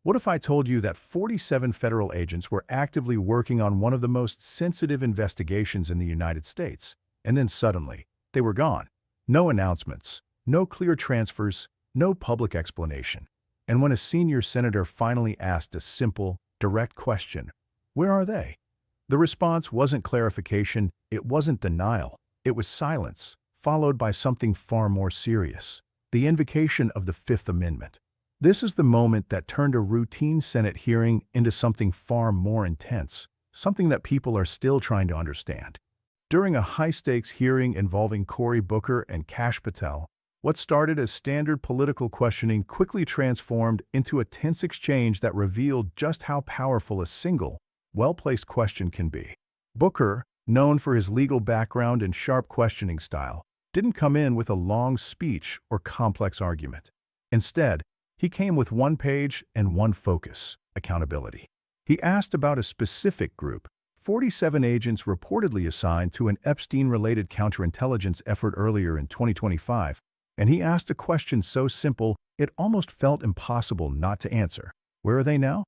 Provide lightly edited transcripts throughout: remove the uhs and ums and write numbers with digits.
What if I told you that 47 federal agents were actively working on one of the most sensitive investigations in the United States, and then suddenly, they were gone? No announcements, no clear transfers, no public explanation. And when a senior senator finally asked a simple, direct question, "Where are they?" the response wasn't clarification, it wasn't denial, it was silence, followed by something far more serious: the invocation of the Fifth Amendment. This is the moment that turned a routine Senate hearing into something far more intense, something that people are still trying to understand. During a high-stakes hearing involving Cory Booker and Kash Patel, what started as standard political questioning quickly transformed into a tense exchange that revealed just how powerful a single, well-placed question can be. Booker, known for his legal background and sharp questioning style, didn't come in with a long speech or complex argument. Instead, he came with one page and one focus: accountability. He asked about a specific group, 47 agents reportedly assigned to an Epstein-related counterintelligence effort earlier in 2025, and he asked a question so simple it almost felt impossible not to answer. Where are they now?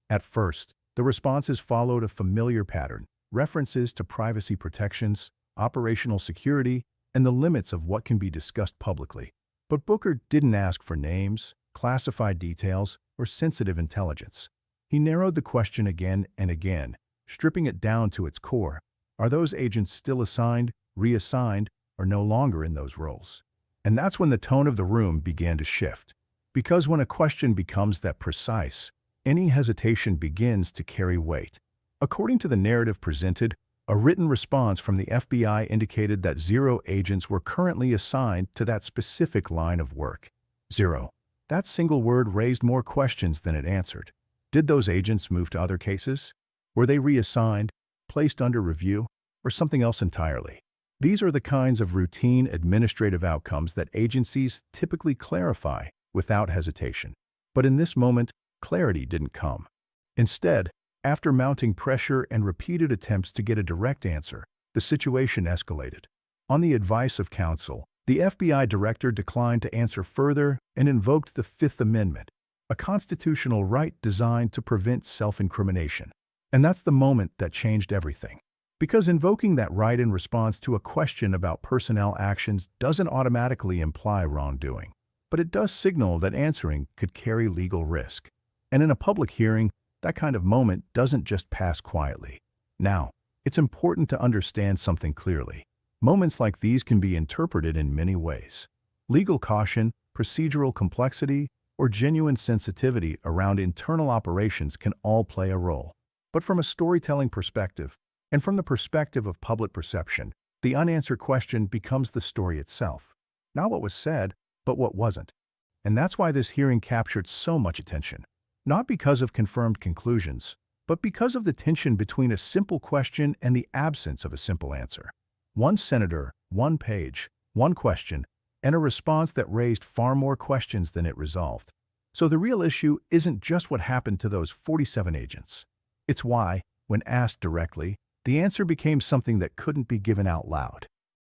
At first, the responses followed a familiar pattern: references to privacy protections, operational security, and the limits of what can be discussed publicly. But Booker didn't ask for names, classified details, or sensitive intelligence. He narrowed the question again and again, stripping it down to its core. Are those agents still assigned, reassigned, or no longer in those roles? And that's when the tone of the room began to shift. Because when a question becomes that precise, any hesitation begins to carry weight. According to the narrative presented, a written response from the FBI indicated that 0 agents were currently assigned to that specific line of work. 0. That single word raised more questions than it answered. Did those agents move to other cases? Were they reassigned, placed under review, or something else entirely? These are the kinds of routine administrative outcomes that agencies typically clarify without hesitation. But in this moment, clarity didn't come. Instead, after mounting pressure and repeated attempts to get a direct answer, the situation escalated. On the advice of counsel, the FBI director declined to answer further and invoked the Fifth Amendment, a constitutional right designed to prevent self-incrimination. And that's the moment that changed everything. Because invoking that right in response to a question about personnel actions doesn't automatically imply wrongdoing, but it does signal that answering could carry legal risk. And in a public hearing, that kind of moment doesn't just pass quietly. Now, it's important to understand something clearly. Moments like these can be interpreted in many ways. Legal caution, procedural complexity, or genuine sensitivity around internal operations can all play a role. But from a storytelling perspective, and from the perspective of public perception, the unanswered question becomes the story itself. Not what was said, but what wasn't. And that's why this hearing captured so much attention. Not because of confirmed conclusions, but because of the tension between a simple question and the absence of a simple answer. One senator, one page, one question, and a response that raised far more questions than it resolved. So the real issue isn't just what happened to those 47 agents. It's why, when asked directly, the answer became something that couldn't be given out loud.